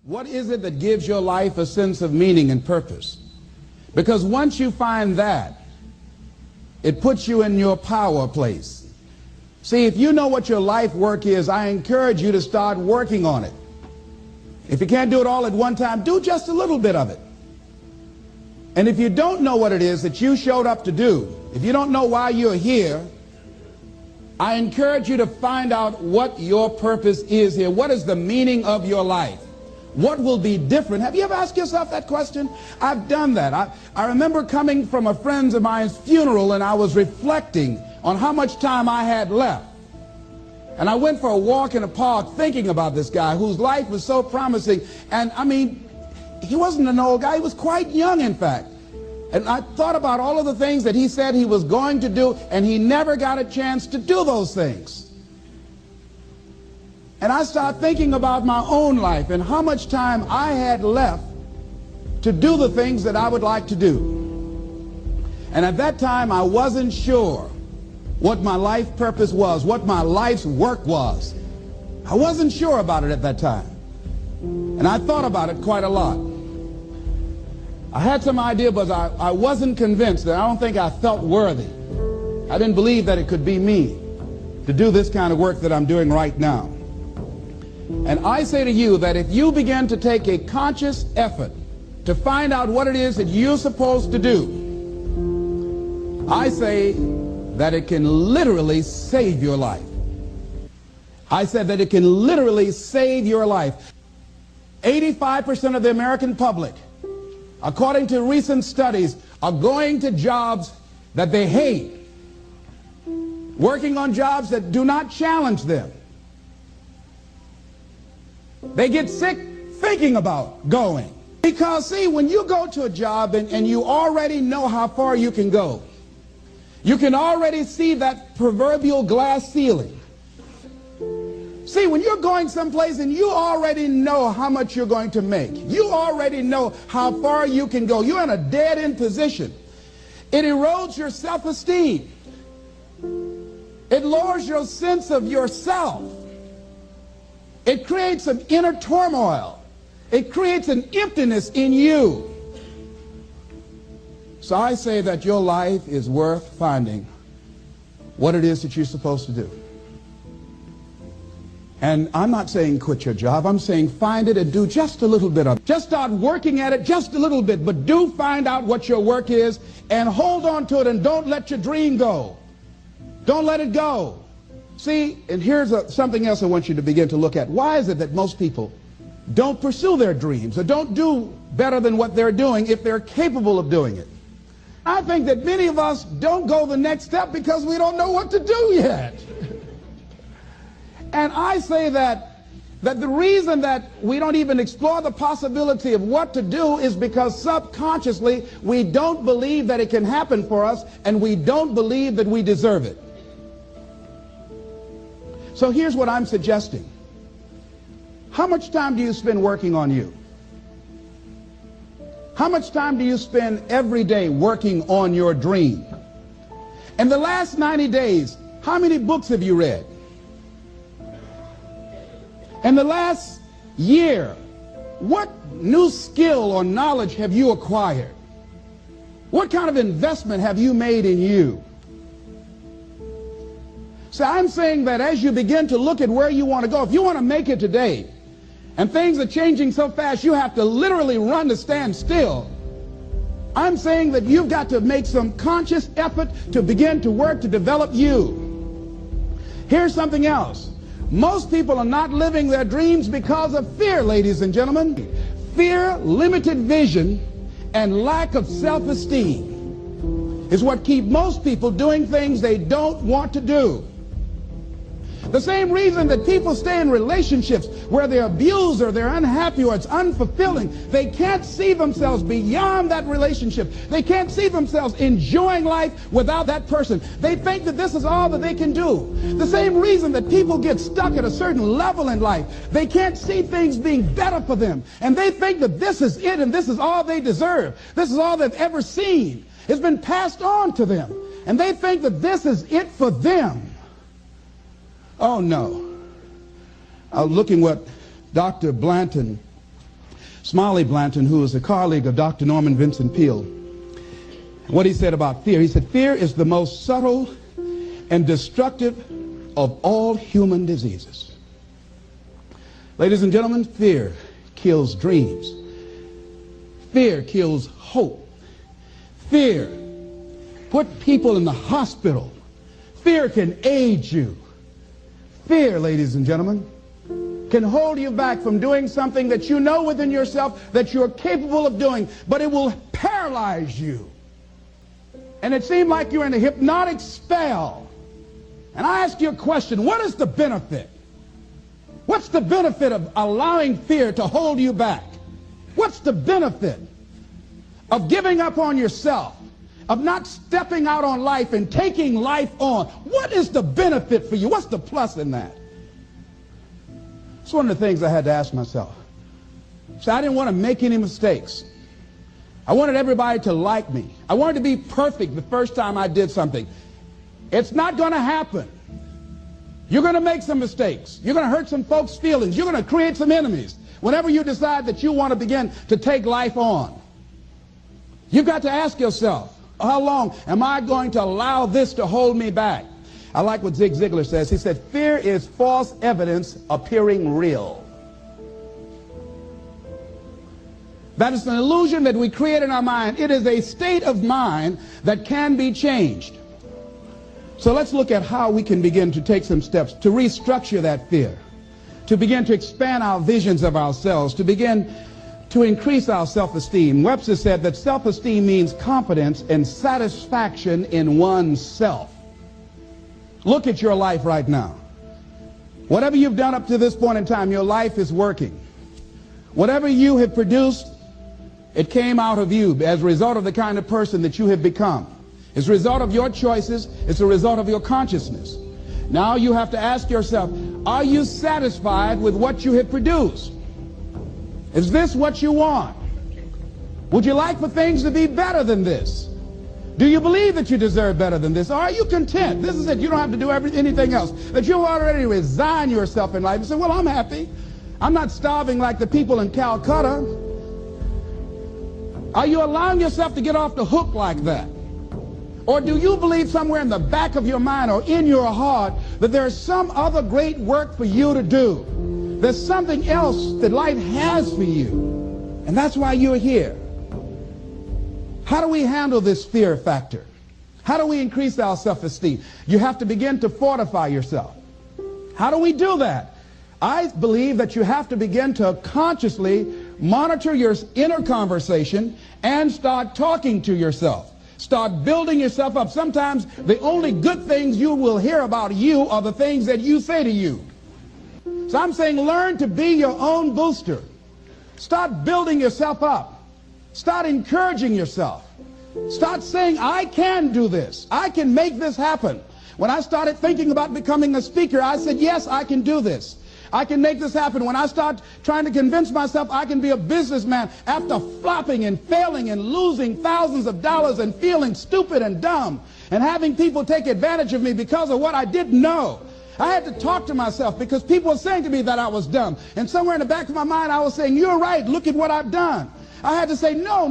What is it that gives your life a sense of meaning and purpose? Because once you find that, it puts you in your power place. See, if you know what your life work is, I encourage you to start working on it. If you can't do it all at one time, do just a little bit of it. And if you don't know what it is that you showed up to do, if you don't know why you're here, I encourage you to find out what your purpose is here. What is the meaning of your life? What will be different? Have you ever asked yourself that question? I've done that. I remember coming from a friend of mine's funeral, and I was reflecting on how much time I had left. And I went for a walk in a park thinking about this guy whose life was so promising. And I mean, he wasn't an old guy. He was quite young, in fact. And I thought about all of the things that he said he was going to do, and he never got a chance to do those things. And I started thinking about my own life and how much time I had left to do the things that I would like to do. And at that time, I wasn't sure what my life purpose was, what my life's work was. I wasn't sure about it at that time. And I thought about it quite a lot. I had some idea, but I wasn't convinced. That I don't think I felt worthy. I didn't believe that it could be me to do this kind of work that I'm doing right now. And I say to you that if you begin to take a conscious effort to find out what it is that you're supposed to do, I say that it can literally save your life. I said that it can literally save your life. 85% of the American public, according to recent studies, are going to jobs that they hate, working on jobs that do not challenge them. They get sick thinking about going. Because, see, when you go to a job and you already know how far you can go, you can already see that proverbial glass ceiling. See, when you're going someplace and you already know how much you're going to make, you already know how far you can go, you're in a dead-end position. It erodes your self-esteem. It lowers your sense of yourself. It creates some inner turmoil. It creates an emptiness in you. So I say that your life is worth finding what it is that you're supposed to do. And I'm not saying quit your job. I'm saying find it and do just a little bit of it. Just start working at it just a little bit, but do find out what your work is and hold on to it, and don't let your dream go. Don't let it go. See, and here's something else I want you to begin to look at. Why is it that most people don't pursue their dreams or don't do better than what they're doing if they're capable of doing it? I think that many of us don't go the next step because we don't know what to do yet. And I say that the reason that we don't even explore the possibility of what to do is because subconsciously we don't believe that it can happen for us, and we don't believe that we deserve it. So here's what I'm suggesting. How much time do you spend working on you? How much time do you spend every day working on your dream? In the last 90 days, how many books have you read? In the last year, what new skill or knowledge have you acquired? What kind of investment have you made in you? So I'm saying that as you begin to look at where you want to go, if you want to make it today, and things are changing so fast you have to literally run to stand still, I'm saying that you've got to make some conscious effort to begin to work to develop you. Here's something else. Most people are not living their dreams because of fear, ladies and gentlemen. Fear, limited vision, and lack of self-esteem is what keep most people doing things they don't want to do. The same reason that people stay in relationships where they're abused or they're unhappy or it's unfulfilling, they can't see themselves beyond that relationship. They can't see themselves enjoying life without that person. They think that this is all that they can do. The same reason that people get stuck at a certain level in life, they can't see things being better for them. And they think that this is it and this is all they deserve. This is all they've ever seen. It's been passed on to them. And they think that this is it for them. Oh no. I was looking what Dr. Blanton Smiley Blanton, who is a colleague of Dr. Norman Vincent Peale. What he said about fear, he said, fear is the most subtle and destructive of all human diseases. Ladies and gentlemen, fear kills dreams. Fear kills hope. Fear put people in the hospital. Fear can age you. Fear, ladies and gentlemen, can hold you back from doing something that you know within yourself that you're capable of doing, but it will paralyze you. And it seemed like you're in a hypnotic spell. And I ask you a question, what is the benefit? What's the benefit of allowing fear to hold you back? What's the benefit of giving up on yourself, of not stepping out on life and taking life on? What is the benefit for you? What's the plus in that? It's one of the things I had to ask myself. So I didn't want to make any mistakes. I wanted everybody to like me. I wanted to be perfect the first time I did something. It's not going to happen. You're going to make some mistakes. You're going to hurt some folks' feelings. You're going to create some enemies whenever you decide that you want to begin to take life on. You've got to ask yourself, how long am I going to allow this to hold me back? I like what Zig Ziglar says. He said, fear is false evidence appearing real. That is an illusion that we create in our mind. It is a state of mind that can be changed. So let's look at how we can begin to take some steps to restructure that fear, to begin to expand our visions of ourselves, to begin to increase our self-esteem. Webster said that self-esteem means confidence and satisfaction in oneself. Look at your life right now. Whatever you've done up to this point in time, your life is working. Whatever you have produced, it came out of you as a result of the kind of person that you have become. It's a result of your choices. It's a result of your consciousness. Now you have to ask yourself, are you satisfied with what you have produced? Is this what you want? Would you like for things to be better than this? Do you believe that you deserve better than this? Or are you content? This is it. You don't have to do anything else. That you already resign yourself in life and say, well, I'm happy. I'm not starving like the people in Calcutta. Are you allowing yourself to get off the hook like that? Or do you believe somewhere in the back of your mind or in your heart that there's some other great work for you to do? There's something else that life has for you. And that's why you're here. How do we handle this fear factor? How do we increase our self-esteem? You have to begin to fortify yourself. How do we do that? I believe that you have to begin to consciously monitor your inner conversation and start talking to yourself. Start building yourself up. Sometimes the only good things you will hear about you are the things that you say to you. So I'm saying learn to be your own booster. Start building yourself up. Start encouraging yourself. Start saying, I can do this. I can make this happen. When I started thinking about becoming a speaker, I said, yes, I can do this. I can make this happen. When I start trying to convince myself I can be a businessman after flopping and failing and losing thousands of dollars and feeling stupid and dumb and having people take advantage of me because of what I didn't know, I had to talk to myself because people were saying to me that I was dumb. And somewhere in the back of my mind, I was saying, you're right. Look at what I've done. I had to say, no,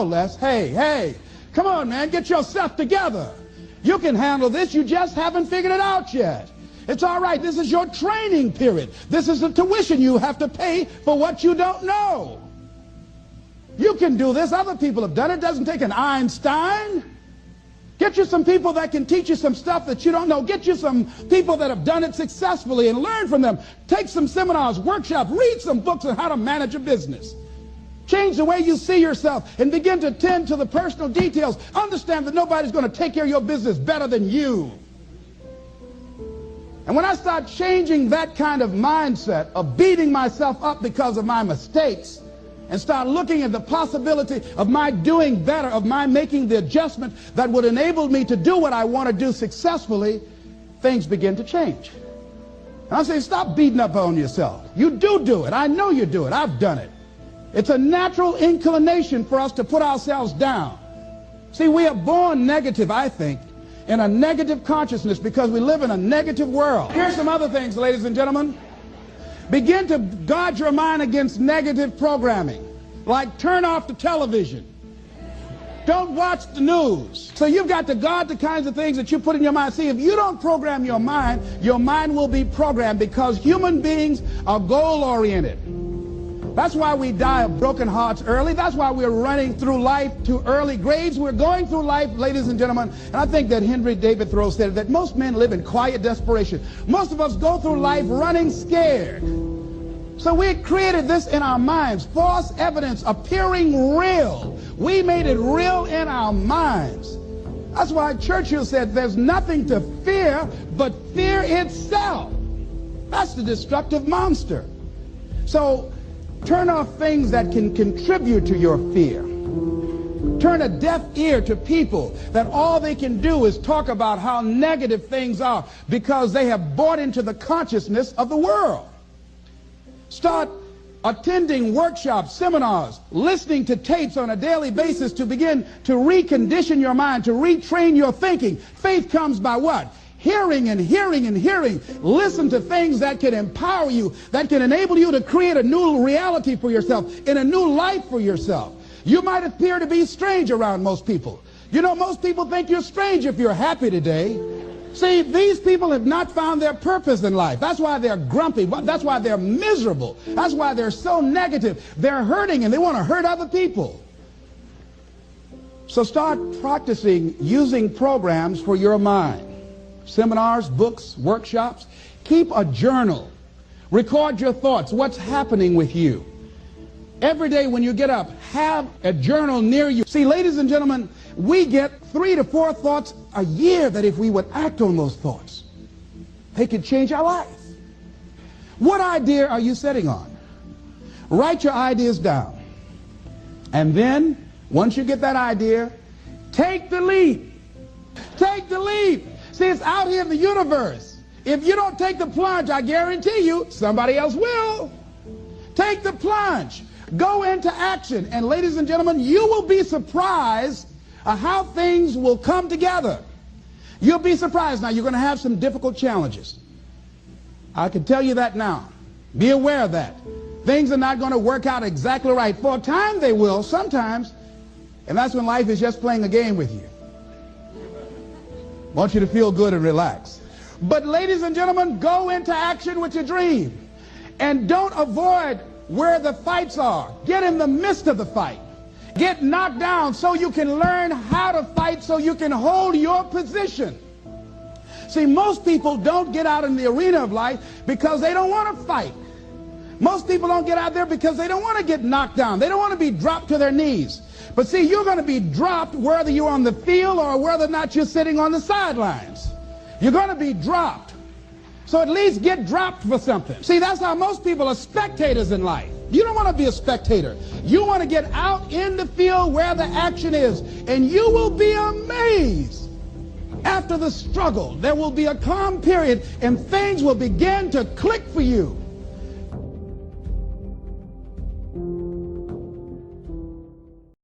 Les. Hey, come on, man. Get yourself together. You can handle this. You just haven't figured it out yet. It's all right. This is your training period. This is the tuition you have to pay for what you don't know. You can do this. Other people have done it. It doesn't take an Einstein. Get you some people that can teach you some stuff that you don't know. Get you some people that have done it successfully and learn from them. Take some seminars, workshops, read some books on how to manage a business. Change the way you see yourself and begin to tend to the personal details. Understand that nobody's going to take care of your business better than you. And when I start changing that kind of mindset of beating myself up because of my mistakes and start looking at the possibility of my doing better, of my making the adjustment that would enable me to do what I want to do successfully, things begin to change. And I say, stop beating up on yourself. You do it. I know you do it. I've done it. It's a natural inclination for us to put ourselves down. See, we are born negative, I think, in a negative consciousness because we live in a negative world. Here's some other things, ladies and gentlemen. Begin to guard your mind against negative programming, like turn off the television. Don't watch the news. So you've got to guard the kinds of things that you put in your mind. See, if you don't program your mind will be programmed, because human beings are goal-oriented. That's why we die of broken hearts early. That's why we're running through life to early graves. We're going through life, ladies and gentlemen, and I think that Henry David Thoreau said that most men live in quiet desperation. Most of us go through life running scared. So we created this in our minds, false evidence appearing real. We made it real in our minds. That's why Churchill said there's nothing to fear but fear itself. That's the destructive monster. So turn off things that can contribute to your fear. Turn a deaf ear to people that all they can do is talk about how negative things are, because they have bought into the consciousness of the world. Start attending workshops, seminars, listening to tapes on a daily basis to begin to recondition your mind, to retrain your thinking. Faith comes by what? Hearing and hearing and hearing. Listen to things that can empower you, that can enable you to create a new reality for yourself, in a new life for yourself. You might appear to be strange around most people. You know, most people think you're strange if you're happy today. See, these people have not found their purpose in life. That's why they're grumpy. That's why they're miserable. That's why they're so negative. They're hurting and they want to hurt other people. So start practicing using programs for your mind. Seminars, books, workshops. Keep a journal. Record your thoughts. What's happening with you? Every day when you get up, have a journal near you. See, ladies and gentlemen, we get 3 to 4 thoughts a year that if we would act on those thoughts, they could change our life. What idea are you sitting on? Write your ideas down. And then, once you get that idea, take the leap. Take the leap. See, it's out here in the universe. If you don't take the plunge, I guarantee you, somebody else will. Take the plunge. Go into action. And ladies and gentlemen, you will be surprised how things will come together. You'll be surprised. Now, you're going to have some difficult challenges. I can tell you that now. Be aware of that. Things are not going to work out exactly right. For a time they will, sometimes. And that's when life is just playing a game with you. I want you to feel good and relax. But ladies and gentlemen, go into action with your dream. And don't avoid where the fights are. Get in the midst of the fight. Get knocked down so you can learn how to fight, so you can hold your position. See, most people don't get out in the arena of life because they don't want to fight. Most people don't get out there because they don't want to get knocked down. They don't want to be dropped to their knees. But see, you're going to be dropped whether you're on the field or whether or not you're sitting on the sidelines. You're going to be dropped. So at least get dropped for something. See, that's how most people are spectators in life. You don't want to be a spectator. You want to get out in the field where the action is. And you will be amazed. After the struggle, there will be a calm period and things will begin to click for you.